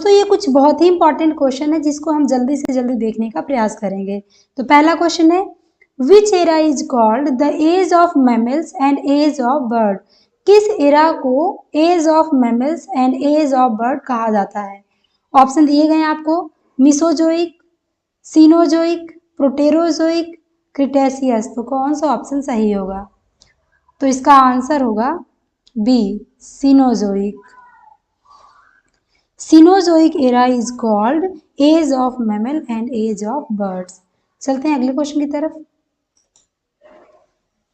दोस्तों ये कुछ बहुत ही इंपॉर्टेंट क्वेश्चन है जिसको हम जल्दी से जल्दी देखने का प्रयास करेंगे। तो पहला क्वेश्चन है, which era is called the age of mammals and age of bird. किस एरा को age of mammals and age of bird कहा जाता है? ऑप्शन दिए गए हैं आपको, मिसोजोइक, सीनोजोइक, प्रोटेरोजोइक, क्रिटेशियस। तो कौन सा ऑप्शन सही होगा? तो इसका आंसर होगा B, Cenozoic. Cenozoic era is called age of mammal and age of birds. चलते हैं अगले क्वेश्चन की तरफ।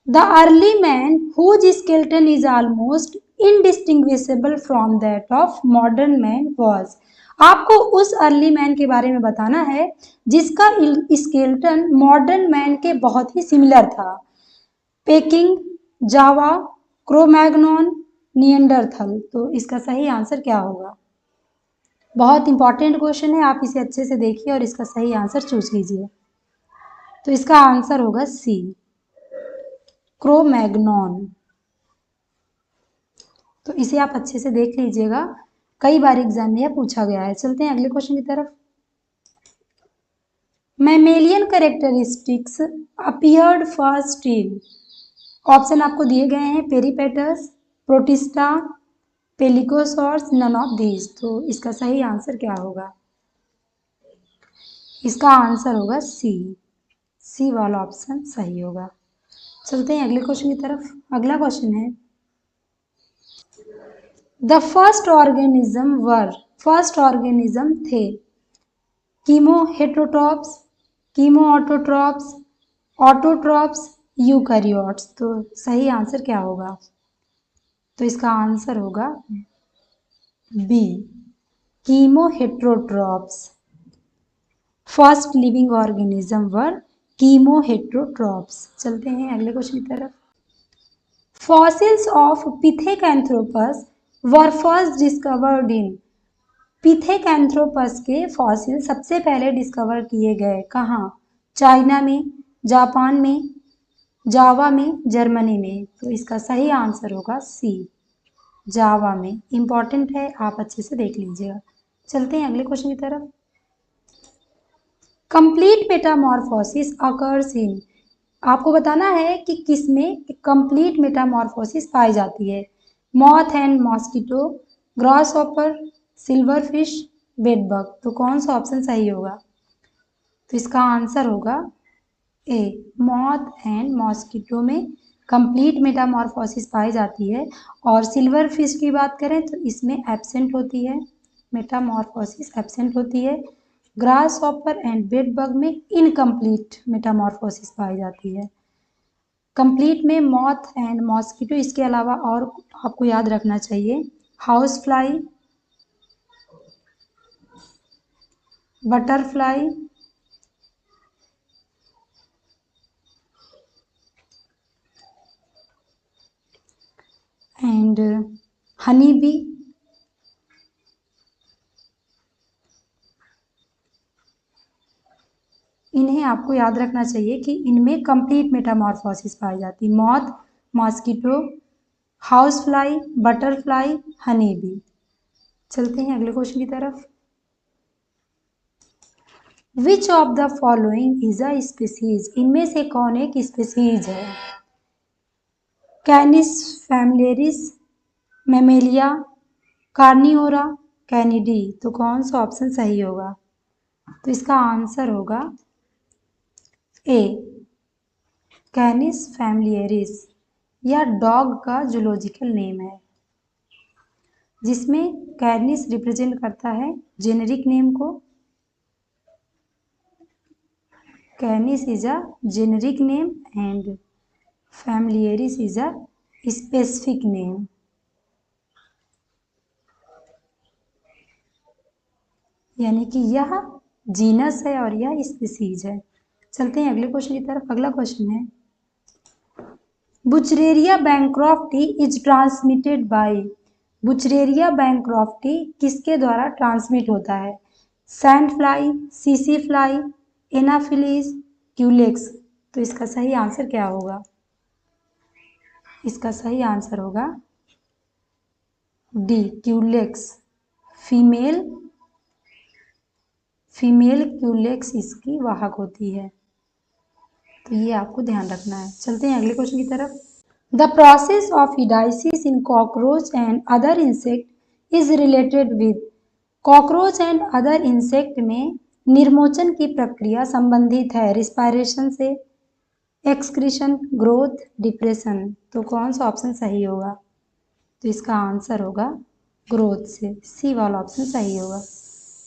The early man whose skeleton is almost indistinguishable from that of modern man was. आपको उस अर्ली मैन के बारे में बताना है जिसका स्केलेटन मॉडर्न मैन के बहुत ही सिमिलर था। पेकिंग, जावा, क्रोमैग्नॉन, निएंडरथल। तो इसका सही आंसर क्या होगा? बहुत इंपॉर्टेंट क्वेश्चन है, आप इसे अच्छे से देखिए और इसका सही आंसर चूज कीजिए। तो इसका आंसर होगा सी, क्रोमैग्नॉन। तो इसे आप अच्छे से देख लीजिएगा, कई बार एग्जाम में यह पूछा गया है। चलते हैं अगले क्वेश्चन की तरफ। Mammalian characteristics appeared first in. Option आपको दिए गए हैं, पेरिपेटस, प्रोटिस्टा, पेलिकोसॉर्स, नन ऑफ दीज। तो इसका सही आंसर क्या होगा? इसका आंसर होगा सी, सी वाला ऑप्शन सही होगा। चलते हैं अगले क्वेश्चन की तरफ। अगला क्वेश्चन है, द फर्स्ट ऑर्गेनिज्म थे chemo heterotrophs, chemo autotrophs, autotrophs, eukaryotes. तो सही आंसर क्या होगा? तो इसका आंसर होगा B, chemo heterotrophs. First living organism were chemo heterotrophs. चलते हैं अगले क्वेश्चन की तरफ। Fossils of pithecanthropus were first discovered in. Pithecanthropus के फॉसिल सबसे पहले डिस्कवर किए गए कहाँ? चाइना में, जापान में, जावा में, जर्मनी में। तो इसका सही आंसर होगा सी, जावा में। इंपॉर्टेंट है, आप अच्छे से देख लीजिएगा। चलते हैं अगले क्वेश्चन की तरफ। Complete Metamorphosis occurs in. आपको बताना है कि किसमें कंप्लीट मेटामॉर्फोसिस पाई जाती है। Moth and mosquito, grasshopper, silverfish, bedbug. तो कौन सा ऑप्शन सही होगा? तो इसका आंसर होगा ए, मॉथ एंड मॉस्किटो में कंप्लीट मेटामॉर्फोसिस पाई जाती है। और सिल्वर फिश की बात करें तो इसमें एब्सेंट होती है, मेटामॉर्फोसिस एब्सेंट होती है। ग्रास हॉपर एंड बेडबग में इनकम्प्लीट मेटामॉर्फोसिस पाई जाती है। कंप्लीट में मॉथ एंड मॉस्किटो, इसके अलावा और आपको याद रखना चाहिए house fly, butterfly, and honey bee. इन्हें आपको याद रखना चाहिए कि इनमें कंप्लीट मेटामॉर्फोसिस पाई जाती है। Moth, mosquito, house fly, butterfly, honey bee. चलते हैं अगले क्वेश्चन की तरफ। Which of the following is a species. इनमें से कौन एक स्पीसीज है? Canis familiaris, Mammalia, Carnivora, Canidae. तो कौन सा ऑप्शन सही होगा? तो इसका आंसर होगा ए, कैनिस फैमिलियरिस। यह डॉग का जूलॉजिकल नेम है, जिसमें कैनिस रिप्रेजेंट करता है जेनेरिक नेम को। Canis is a generic name and familiaris is a specific name. यानी कि यह जीनस है और यह स्पीसीज है। चलते हैं अगले क्वेश्चन की तरफ। अगला क्वेश्चन है, Wuchereria bancrofti is transmitted by. Wuchereria bancrofti किसके द्वारा ट्रांसमिट होता है? सैंड फ्लाई, सीसी फ्लाई, एनाफिलीज, क्यूलेक्स। तो इसका सही आंसर क्या होगा? इसका सही आंसर होगा D, Culex. Female female Culex इसकी वाहक होती है। तो ये आपको ध्यान रखना है। चलते हैं अगले क्वेश्चन की तरफ। The process of ecdysis in cockroach and other insect is related with. Cockroach and other insect में निर्मोचन की प्रक्रिया संबंधित है रिस्पायरेशन से, एक्सक्रीशन, ग्रोथ, डिप्रेशन। तो कौन सा ऑप्शन सही होगा? तो इसका आंसर होगा ग्रोथ से, सी वाला ऑप्शन सही होगा।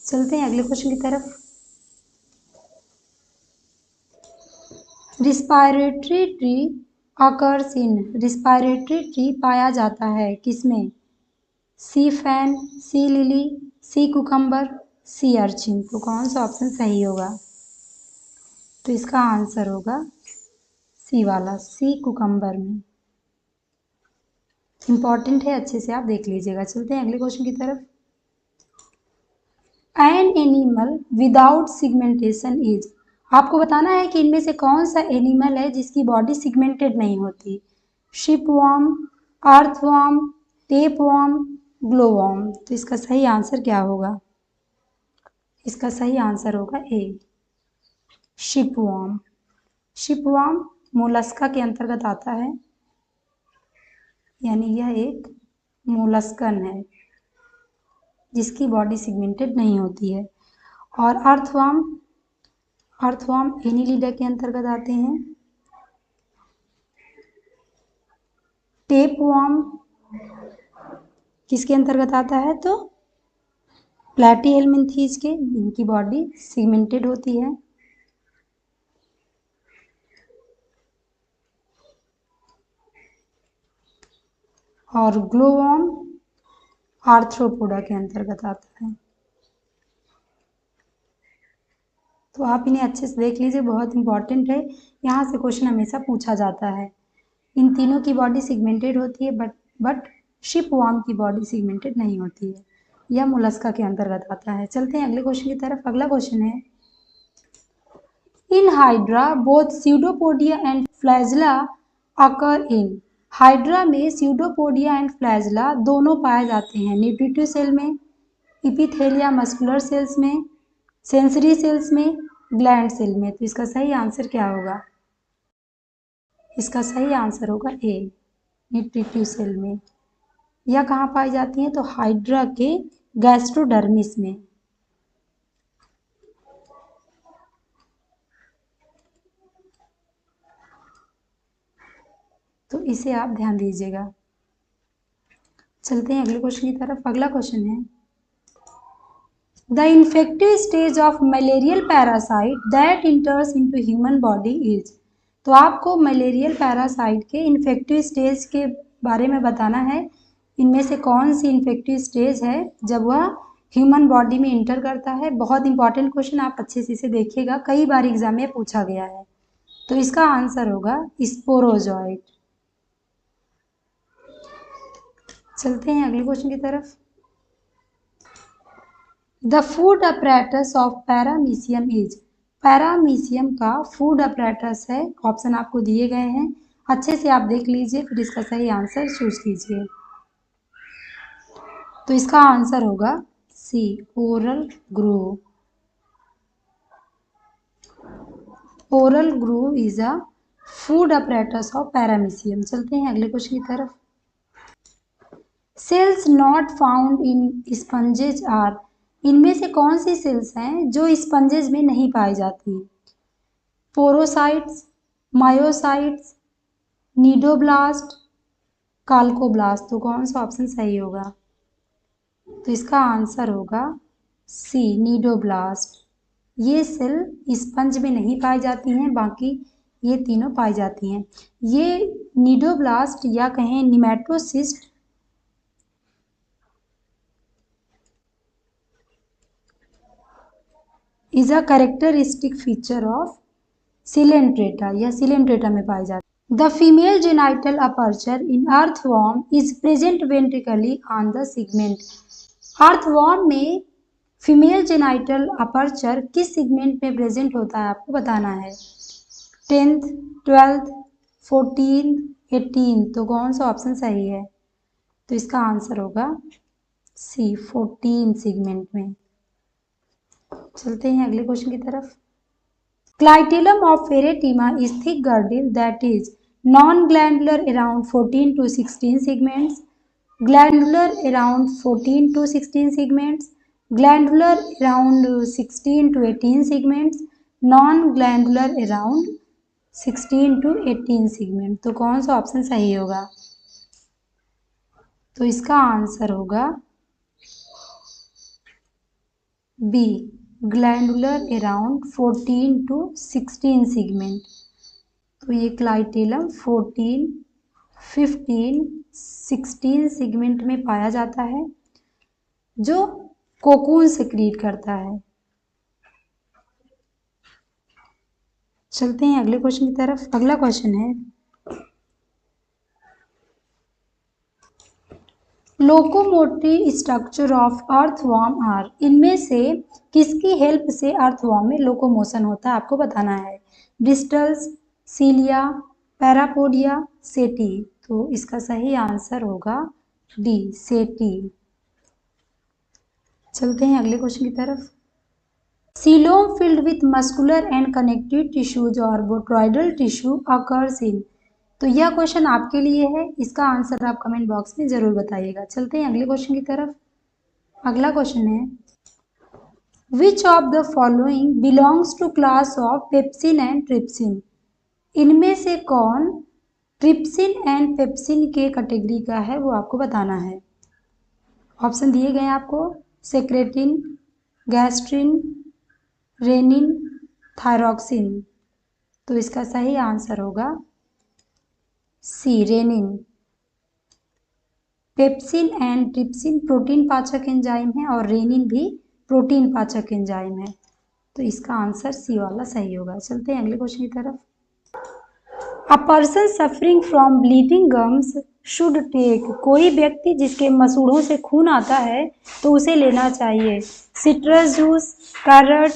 चलते हैं अगले क्वेश्चन की तरफ। Respiratory tree occurs in. Respiratory tree पाया जाता है किसमें? सी फैन, सी लिली, सी कुकम्बर, सी अर्चिन। तो कौन सा ऑप्शन सही होगा? तो इसका आंसर होगा सी वाला, सी कुकम्बर में। इंपॉर्टेंट है, अच्छे से आप देख लीजिएगा। चलते हैं अगले क्वेश्चन की तरफ। An animal without segmentation is. आपको बताना है कि इनमें से कौन सा एनिमल है जिसकी बॉडी सिगमेंटेड नहीं होती। शिपवर्म, अर्थवर्म, टेपवर्म, ग्लोवर्म। तो इसका सही आंसर क्या होगा? इसका सही आंसर होगा ए, शिपवर्म। शिपवर्म मोलस्का के अंतर्गत आता है, यानी यह एक मोलस्कन है जिसकी बॉडी सिगमेंटेड नहीं होती है। और अर्थवर्म, अर्थवर्म एनिलिडा के अंतर्गत आते हैं। टेपवर्म किसके अंतर्गत आता है? तो प्लैटीहेल्मिन्थीज के, इनकी बॉडी सिगमेंटेड होती है। और ग्लोवर्म आर्थ्रोपोडा के अंतर्गत आता है। तो आप इन्हें अच्छे से देख लीजिए, बहुत इंपॉर्टेंट है, यहाँ से क्वेश्चन हमेशा पूछा जाता है। इन तीनों की बॉडी सिगमेंटेड होती है, बट शिपवर्म की बॉडी सिगमेंटेड नहीं होती है। यह मोलस्का के अंतर्गत आता है। चलते हैं अगले क्वेश्चन की तरफ। अगला क्वेश्चन है, in hydra both pseudopodia and flagella occur in. Hydra में स्यूडोपोडिया एंड फ्लैजिला दोनों पाए जाते हैं न्यूट्रिटिव सेल में, इपिथेलिया मस्कुलर सेल्स में, सेंसरी सेल्स में, ग्लैंड सेल में। तो इसका सही आंसर क्या होगा? इसका सही आंसर होगा ए, न्यूट्रिटिव सेल में। यह कहाँ पाई जाती हैं? तो हाइड्रा के गैस्ट्रोडर्मिस में। तो इसे आप ध्यान दीजिएगा। चलते हैं अगले क्वेश्चन की तरफ। अगला क्वेश्चन है, the infective stage of malarial parasite that इंटर्स into human body is. तो आपको मलेरियल पैरासाइट के इन्फेक्टिव स्टेज के बारे में बताना है। इनमें से कौन सी इन्फेक्टिव स्टेज है जब वह ह्यूमन बॉडी में इंटर करता है? बहुत इंपॉर्टेंट क्वेश्चन, आप अच्छे से इसे देखिएगा, कई बार एग्जाम में पूछा गया है। तो इसका आंसर होगा स्पोरोजोइट। चलते हैं अगले क्वेश्चन की तरफ। The food apparatus of paramecium is. Paramecium का फूड अपरेटस है, ऑप्शन आपको दिए गए हैं, अच्छे से आप देख लीजिए, फिर इसका सही आंसर चूज कीजिए। तो इसका आंसर होगा C, oral groove. Oral groove is a food apparatus of paramecium. चलते हैं अगले क्वेश्चन की तरफ। Cells not found in sponges are. इनमें से कौन सी सेल्स हैं जो स्पंजेज में नहीं पाई जाती? Porocytes, myocytes, cnidoblast, calcoblast. तो कौन सा ऑप्शन सही होगा? तो इसका आंसर होगा सी, नीडोब्लास्ट। ये सेल स्पंज में नहीं पाई जाती हैं, बाकी ये तीनों पाई जाती हैं। ये नीडोब्लास्ट या कहें nematocyst is a characteristic feature of Coelenterata, या सिलेंट्रेटा में पाई जाती है। The female genital aperture in earthworm is present ventrally on the segment. Earthworm में फीमेल जेनाइटल अपर्चर किस सेगमेंट में प्रेजेंट होता है? आपको बताना है। 10th, 12th, 14th, 18th। तो कौन सा ऑप्शन सही है? तो इसका आंसर होगा सी, 14 सेगमेंट में। चलते हैं अगले क्वेश्चन की तरफ। Clitellum of Pheretima is thick girdle that is non-glandular around 14 to 16 segments, glandular around 14 to 16 segments, glandular around 16 to 18 segments, non-glandular around 16 to 18 segment। तो कौन सा ऑप्शन सही होगा? तो इसका आंसर होगा B, glandular around 14 to 16 segment. तो ये क्लाइटेलम 14, 15, 16 सेगमेंट में पाया जाता है जो कोकून सेक्रीट करता है। चलते हैं अगले क्वेश्चन की तरफ। अगला क्वेश्चन है locomotive structure of earthworm are. इनमें से किसकी हेल्प से अर्थवर्म में लोकोमोशन होता है आपको बताना है। ब्रिस्टल्स, सीलिया, पैरापोडिया, सेटी। तो इसका सही आंसर होगा डी, सेटी। चलते हैं अगले क्वेश्चन की तरफ। Coelom filled with muscular and connective tissues और बोट्रॉइडल टिश्यू अकर्स इन। तो यह क्वेश्चन आपके लिए है, इसका आंसर आप कमेंट बॉक्स में जरूर बताइएगा। चलते हैं अगले क्वेश्चन की तरफ। अगला क्वेश्चन है which of the following belongs to class of pepsin and trypsin. इनमें से कौन ट्रिप्सिन एंड पेप्सिन के कैटेगरी का है वो आपको बताना है। ऑप्शन दिए गए आपको, सेक्रेटिन, गैस्ट्रिन, रेनिन, थायरॉक्सिन। तो इसका सही आंसर होगा C, rennin. Pepsin and trypsin protein पाचक एंजाइम है और रेनिन भी प्रोटीन पाचक एंजाइम है। तो इसका आंसर सी वाला सही होगा। चलते हैं अगले क्वेश्चन की तरफ। A person suffering from bleeding gums should take. कोई व्यक्ति जिसके मसूड़ों से खून आता है तो उसे लेना चाहिए citrus juice, carrot,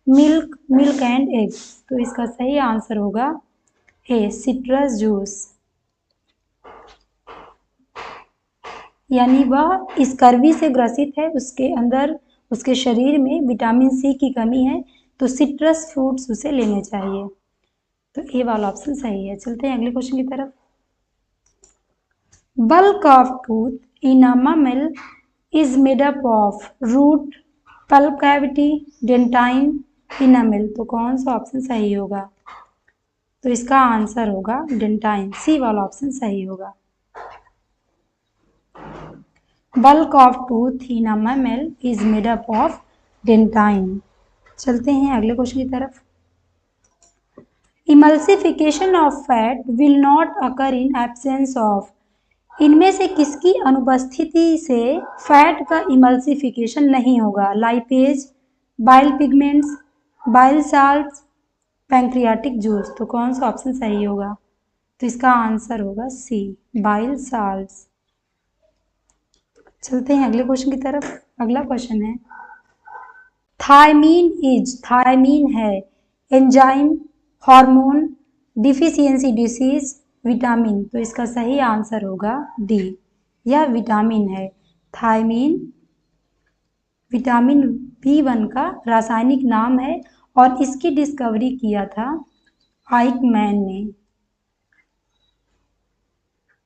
milk, milk and egg. तो इसका सही आंसर होगा ए, सिट्रस जूस। यानी वह स्कर्वी से ग्रसित है, उसके अंदर उसके शरीर में विटामिन सी की कमी है, तो सिट्रस फ्रूट्स उसे लेने चाहिए। तो ए वाला ऑप्शन सही है। चलते हैं अगले क्वेश्चन की तरफ। Bulk of tooth in a mammal is made up of root, pulp cavity, dentine, enamel. तो कौन सा ऑप्शन सही होगा? तो इसका आंसर होगा डेंटाइन, सी वाला ऑप्शन सही होगा। Bulk of tooth in a mammal is made up of dentine. चलते हैं अगले क्वेश्चन की तरफ। Emulsification of fat will not occur in absence of. इनमें से किसकी अनुपस्थिति से फैट का इमल्सिफिकेशन नहीं होगा? Lipase, bile pigments, bile salts, pancreatic juice. तो कौन सा ऑप्शन सही होगा? तो इसका आंसर होगा सी, बाइल साल्ट्स। चलते हैं अगले क्वेश्चन की तरफ। अगला क्वेश्चन है थायमीन है enzyme, hormone, deficiency disease, vitamin. तो इसका सही आंसर होगा डी, यह विटामिन है। थायमीन विटामिन B1 का रासायनिक नाम है और इसकी डिस्कवरी किया था आइकमैन ने।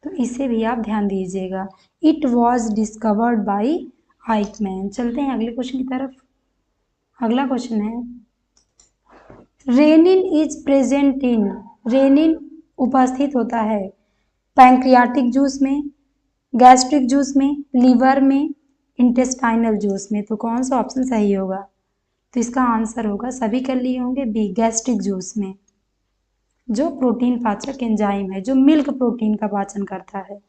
तो इसे भी आप ध्यान दीजिएगा, it was discovered by Eijkman. चलते हैं अगले क्वेश्चन की तरफ। अगला क्वेश्चन है rennin is present in. Rennin उपस्थित होता है पैंक्रियाटिक जूस में, गैस्ट्रिक जूस में, लीवर में, इंटेस्टाइनल जूस में। तो कौन सा ऑप्शन सही होगा? तो इसका आंसर होगा, सभी कर लिए होंगे, बी, गैस्ट्रिक जूस में, जो प्रोटीन पाचक एंजाइम है, जो मिल्क प्रोटीन का पाचन करता है।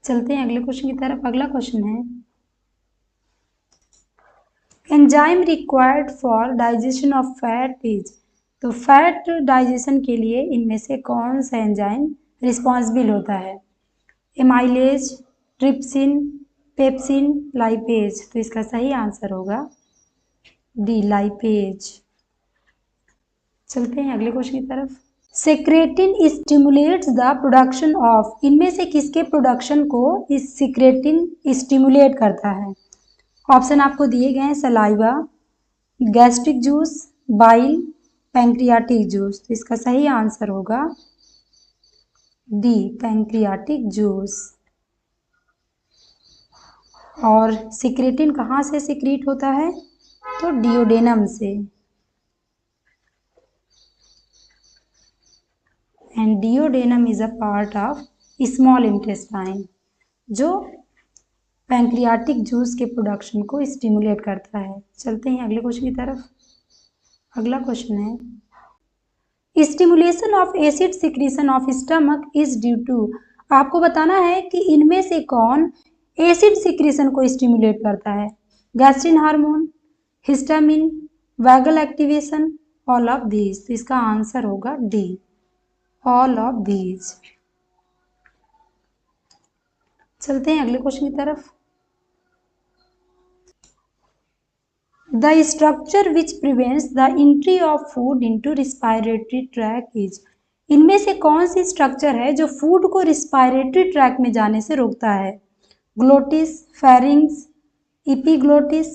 चलते हैं अगले क्वेश्चन की तरफ। अगला क्वेश्चन है enzyme required for digestion of fat is. तो फैट डाइजेशन के लिए इनमें से कौन सा एंजाइम रिस्पॉन्सिबल होता है? Amylase, trypsin, pepsin, lipase. तो इसका सही आंसर होगा डी, लाइपेज। चलते हैं अगले क्वेश्चन की तरफ। Secretin stimulates the production of, इनमें से किसके प्रोडक्शन को इस सिक्रेटिन स्टिमुलेट करता है? ऑप्शन आपको दिए गए हैं saliva, gastric juice, bile, pancreatic juice. तो इसका सही आंसर होगा डी, पैंक्रियाटिक जूस। और सिक्रेटिन कहाँ से सिक्रीट होता है? तो डिओडेनम से। And duodenum is a part of small intestine, जो पैंक्रियाटिक जूस के प्रोडक्शन को स्टिमुलेट करता है। चलते हैं अगले क्वेश्चन की तरफ। अगला क्वेश्चन है stimulation of acid secretion of stomach is due to, आपको बताना है कि इनमें से कौन एसिड सिक्रीशन को स्टिमुलेट करता है? Gastrin hormone, histamine, vagal activation, all of these. तो इसका आंसर होगा डी, ऑल ऑफ दीज। चलते हैं अगले क्वेश्चन की तरफ। The structure which prevents the entry of food into respiratory track is, इनमें से कौन सी स्ट्रक्चर है जो फूड को रिस्पायरेटरी ट्रैक में जाने से रोकता है? Glottis, pharynx, epiglottis,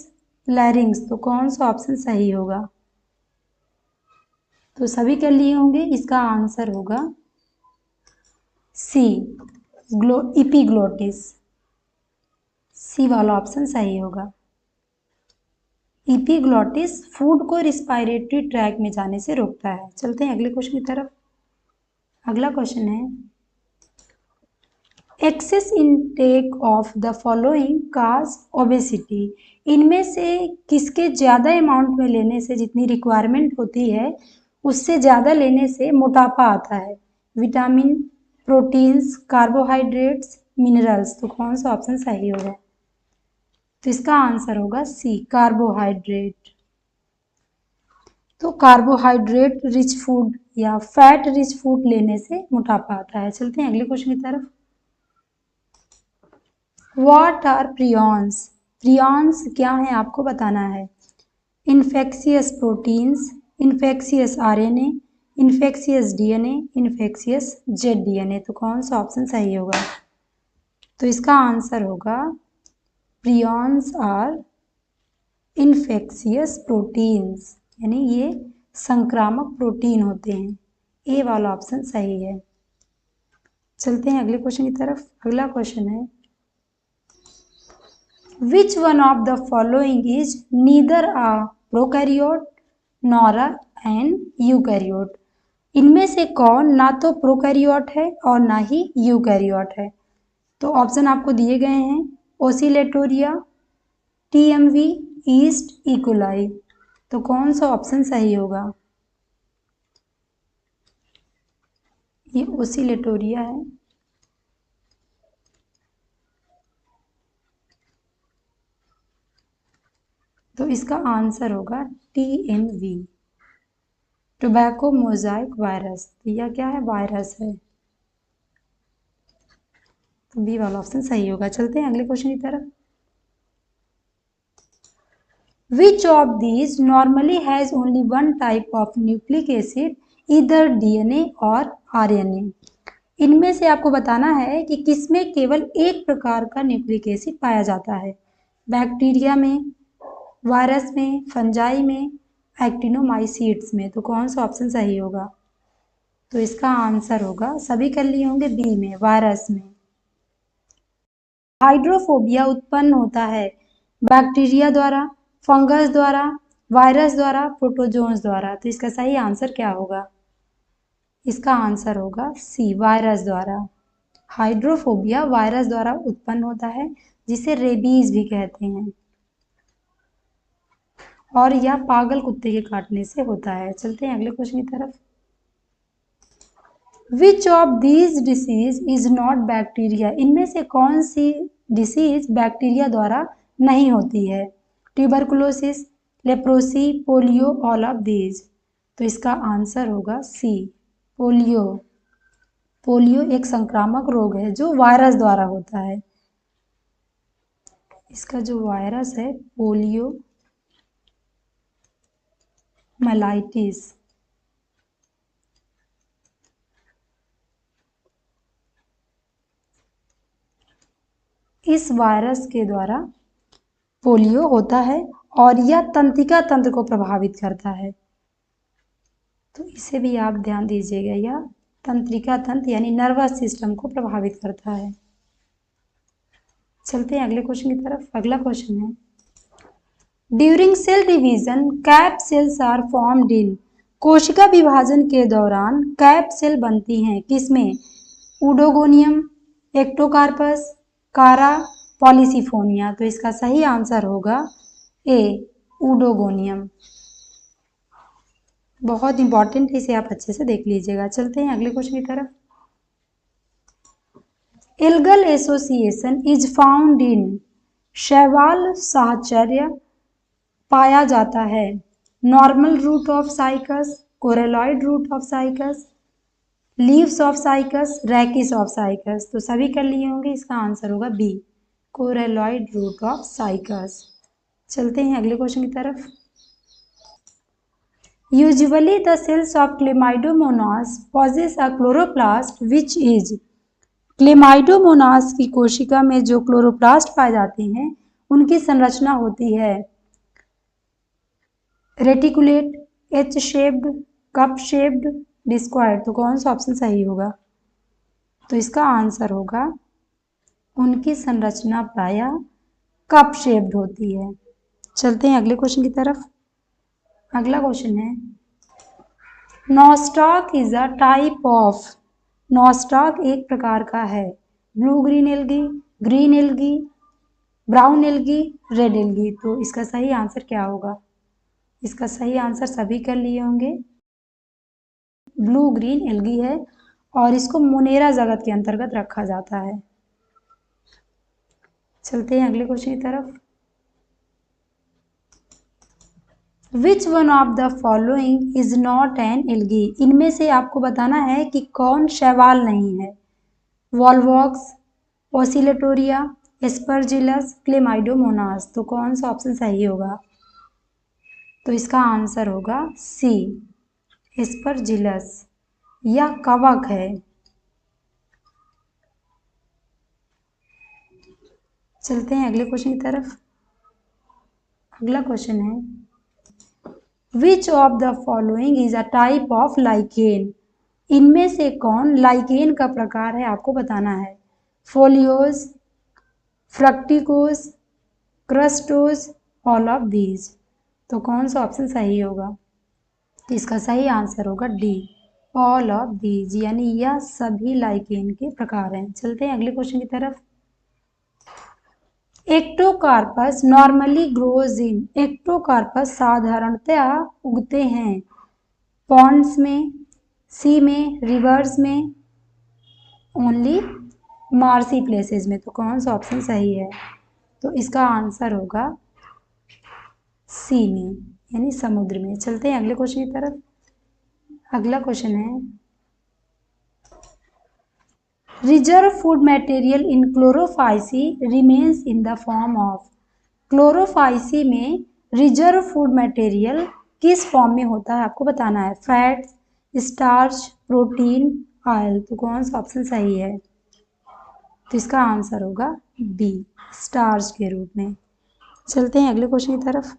larynx. तो कौन सा ऑप्शन सही होगा? तो सभी कर लिए होंगे, इसका आंसर होगा सी, इपीग्लोटिस। सी वाला ऑप्शन सही होगा। इपीग्लोटिस फूड को रिस्पायरेटरी ट्रैक में जाने से रोकता है। चलते हैं अगले क्वेश्चन की तरफ। अगला क्वेश्चन है excess intake of the following cause obesity, इनमें से किसके ज़्यादा अमाउंट में लेने से, जितनी रिक्वायरमेंट होती है उससे ज़्यादा लेने से मोटापा आता है? Vitamin, proteins, carbohydrates, minerals. तो कौन सा ऑप्शन सही होगा? तो इसका आंसर होगा सी, कार्बोहाइड्रेट। तो कार्बोहाइड्रेट रिच फूड या फैट रिच फूड लेने से मोटापा आता है। चलते हैं अगले क्वेश्चन की तरफ। व्हाट आर प्रियॉन्स, प्रियॉन्स क्या है आपको बताना है। Infectious proteins, infectious RNA, infectious DNA, infectious Z DNA. तो कौन सा ऑप्शन सही होगा? तो इसका आंसर होगा प्रियॉन्स आर इन्फेक्शियस प्रोटीन्स, यानी ये संक्रामक प्रोटीन होते हैं। ए वाला ऑप्शन सही है। चलते हैं अगले क्वेश्चन की तरफ। अगला क्वेश्चन है which one of the following is neither a prokaryote nor an eukaryote, इनमें से कौन ना तो प्रोकैरियोट है और ना ही यूकैरियोट है? तो ऑप्शन आपको दिए गए हैं ओसिलेटोरिया, टीएमवी, ईस्ट, इकोलाई। तो कौन सा ऑप्शन सही होगा? ये ओसिलेटोरिया है। तो इसका आंसर होगा टीएमवी, टोबैको मोजाइक वायरस। तो यह क्या है? वायरस है। तो बी वाला ऑप्शन सही होगा। चलते हैं अगले क्वेश्चन की तरफ। Which of these normally has only one type of nucleic acid, either DNA और RNA? इनमें से आपको बताना है कि किसमें केवल एक प्रकार का न्यूक्लिक एसिड पाया जाता है? बैक्टीरिया में, वायरस में, फंजाई में, एक्टिनोमाइसीट्स में। तो कौन सा ऑप्शन सही होगा? तो इसका आंसर होगा, सभी कर लिए होंगे, बी में, वायरस में। हाइड्रोफोबिया उत्पन्न होता है बैक्टीरिया द्वारा, फंगस द्वारा, वायरस द्वारा, प्रोटोजोन्स द्वारा। तो इसका सही आंसर क्या होगा? इसका आंसर होगा सी, वायरस द्वारा। हाइड्रोफोबिया वायरस द्वारा उत्पन्न होता है, जिसे रेबीज भी कहते हैं, और यह पागल कुत्ते के काटने से होता है। चलते हैं अगले क्वेश्चन की तरफ। Which of these disease is not bacteria, इनमें से कौन सी डिसीज बैक्टीरिया द्वारा नहीं होती है? Tuberculosis, leprosy, polio, all of these. तो इसका आंसर होगा सी, पोलियो। पोलियो एक संक्रामक रोग है जो वायरस द्वारा होता है। इसका जो वायरस है पोलियो मेलाइटिस। इस वायरस के द्वारा पोलियो होता है और यह तंत्रिका तंत्र को प्रभावित करता है। तो इसे भी आप ध्यान दीजिएगा, यह तंत्रिका तंत्र यानी नर्वस सिस्टम को प्रभावित करता है। चलते हैं अगले क्वेश्चन की तरफ। अगला क्वेश्चन है, during cell division cap cells are formed in. कोशिका विभाजन के दौरान कैप सेल बनती हैं किसमें? Oedogonium, Ectocarpus, Chara, Polysiphonia. तो इसका सही आंसर होगा ए, ऊडोगोनियम। बहुत इंपॉर्टेंट है, इसे आप अच्छे से देख लीजिएगा। चलते हैं अगले क्वेश्चन की तरफ। Algal association is found in. शैवाल साहचर्य पाया जाता है normal root of Cycas, coralloid root of Cycas, leaves of Cycas, rachis of Cycas. तो सभी कर लिए होंगे, इसका आंसर होगा B, coralloid root of Cycas. चलते हैं अगले क्वेश्चन की तरफ। Usually the cells of Chlamydomonas possess a chloroplast which is। Chlamydomonas की कोशिका में जो क्लोरोप्लास्ट पाए जाते हैं उनकी संरचना होती है reticulate, H shaped, cup shaped, discoid. तो कौन सा ऑप्शन सही होगा? तो इसका आंसर होगा, उनकी संरचना प्रायः कप शेप्ड होती है। चलते हैं अगले क्वेश्चन की तरफ। अगला क्वेश्चन है, nostoc is a type of. Nostoc एक प्रकार का है blue green algae, green algae, brown algae, red algae. तो इसका सही आंसर क्या होगा? इसका सही आंसर सभी कर लिए होंगे, ब्लू ग्रीन एल्गी है और इसको मोनेरा जगत के अंतर्गत रखा जाता है। चलते हैं अगले क्वेश्चन की तरफ। विच one of the following is not an algae. इनमें से आपको बताना है कि कौन शैवाल नहीं है। Volvox, Oscillatoria, Aspergillus, Chlamydomonas. तो कौन सा ऑप्शन सही होगा? तो इसका आंसर होगा सी, एस्परजिलस। यह कवक है। चलते हैं अगले क्वेश्चन की तरफ। अगला क्वेश्चन है, which of the following is a type of lichen. इनमें से कौन लाइकेन का प्रकार है, आपको बताना है। Foliose, fruticose, crustose, all of these. तो कौन सा ऑप्शन सही होगा? इसका सही आंसर होगा डी, ऑल ऑफ दीज, यानी यह सभी लाइकेन के प्रकार हैं। चलते हैं अगले क्वेश्चन की तरफ। Ectocarpus normally grows in. Ectocarpus साधारणतया उगते हैं पॉन्ड्स में, सी में, रिवर्स में, ओनली मार्सी प्लेसेस में। तो कौन सा ऑप्शन सही है? तो इसका आंसर होगा सी में, यानी समुद्र में। चलते हैं अगले क्वेश्चन की तरफ। अगला क्वेश्चन है, reserve food material in Chlorophyceae remains in the form of. Chlorophyceae में रिजर्व फूड मटेरियल किस फॉर्म में होता है, आपको बताना है। Fats, starch, protein, oil. तो कौन सा ऑप्शन सही है? तो इसका आंसर होगा बी, स्टार्च के रूप में। चलते हैं अगले क्वेश्चन की तरफ।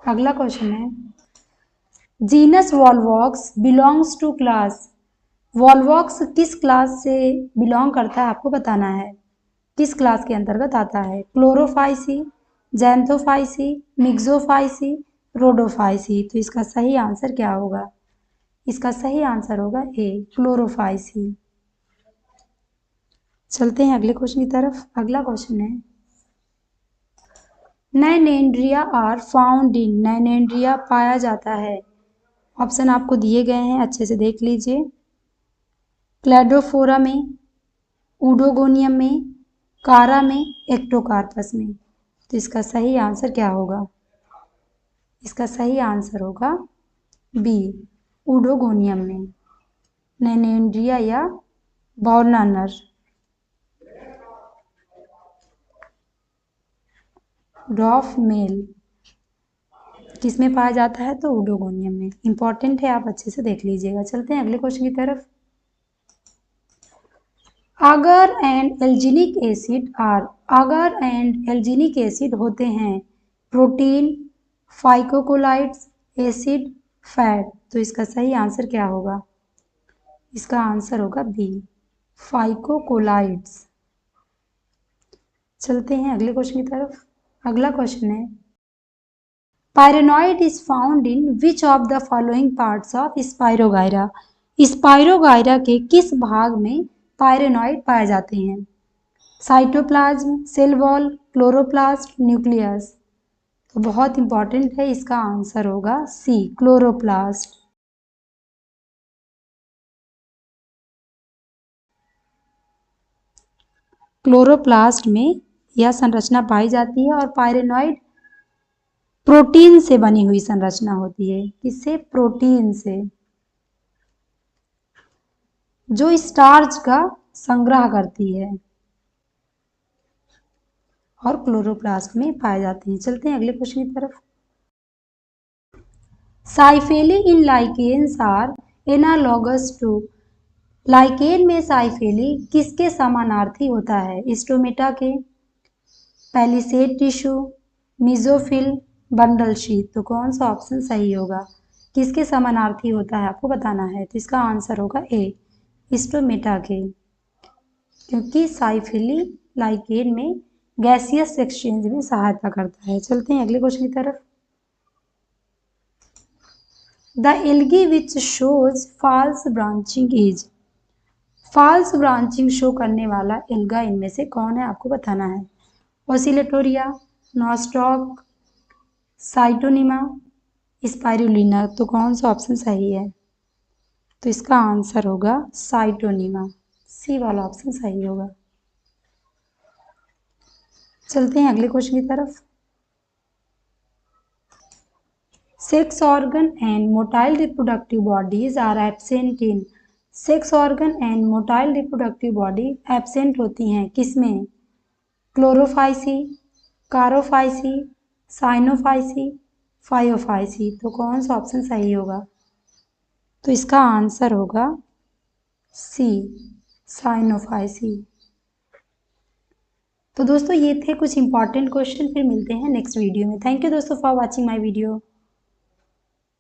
अगला क्वेश्चन है, genus Volvox belongs to class. Volvox किस क्लास से बिलोंग करता है, आपको बताना है। किस क्लास के अंतर्गत आता है? Chlorophyceae, जैंथोफाइसी, Myxophyceae, Rhodophyceae. तो इसका सही आंसर क्या होगा? इसका सही आंसर होगा ए, क्लोरोफाइसी। चलते हैं अगले क्वेश्चन की तरफ। अगला क्वेश्चन है, नैनेंड्रिया आर फाउंड इन। नैनेंड्रिया पाया जाता है, ऑप्शन आपको दिए गए हैं, अच्छे से देख लीजिए। क्लैडोफोरा में, ऊडोगोनियम में, कारा में, एक्टोकार्पस में। तो इसका सही आंसर क्या होगा? इसका सही आंसर होगा बी, ऊडोगोनियम में। नैनेंड्रिया या बॉर्नानर, डॉफ मेल किसमें पाया जाता है? तो ऊडोगोनियम में। इंपॉर्टेंट है, आप अच्छे से देख लीजिएगा। चलते हैं अगले क्वेश्चन की तरफ। agar and alginic acid होते हैं प्रोटीन, फाइकोकोलाइड्स, एसिड, फैट। तो इसका सही आंसर क्या होगा? इसका आंसर होगा बी, फाइकोकोलाइड्स। चलते हैं अगले क्वेश्चन की तरफ। अगला क्वेश्चन है, pyrenoid is found in which of the following parts of Spirogyra. Spirogyra के किस भाग में पायरेनॉइड पाए जाते हैं? Cytoplasm, cell wall, chloroplast, nucleus. तो बहुत इंपॉर्टेंट है, इसका आंसर होगा सी, क्लोरोप्लास्ट। क्लोरोप्लास्ट में यह संरचना पाई जाती है और पायरेनॉइड प्रोटीन से बनी हुई संरचना होती है। किससे? प्रोटीन से, जो स्टार्च का संग्रह करती है और क्लोरोप्लास्ट में पाए जाते हैं। चलते हैं अगले क्वेश्चन की तरफ। Cyphellae in lichens are analogous to. Lichen में साइफेली किसके समानार्थी होता है? स्टोमेटा के, palisade tissue, mesophyll, bundle sheath. तो कौन सा ऑप्शन सही होगा? किसके समानार्थी होता है आपको बताना है। तो इसका आंसर होगा ए, स्टोमेटा के, क्योंकि साइफिली लाइकेन में गैसियस एक्सचेंज में सहायता करता है। चलते हैं अगले क्वेश्चन की तरफ। The algae which shows false branching is. False branching show करने वाला एल्गा इनमें से कौन है आपको बताना है। Oscillatoria, nostoc, Scytonema, spirulina. तो कौन सा ऑप्शन सही है? तो इसका आंसर होगा साइटोनिमा, सी वाला ऑप्शन सही होगा। चलते हैं अगले क्वेश्चन की तरफ। Sex organ and motile reproductive bodies are absent in. Sex organ and motile reproductive body absent होती हैं किसमें? Chlorophyceae, Charophyceae, Cyanophyceae, Phaeophyceae. तो कौन सा ऑप्शन सही होगा? तो इसका आंसर होगा सी, साइनोफाइसी। तो दोस्तों ये थे कुछ इंपॉर्टेंट क्वेश्चन, फिर मिलते हैं नेक्स्ट वीडियो में। थैंक यू दोस्तों फॉर वॉचिंग माय वीडियो।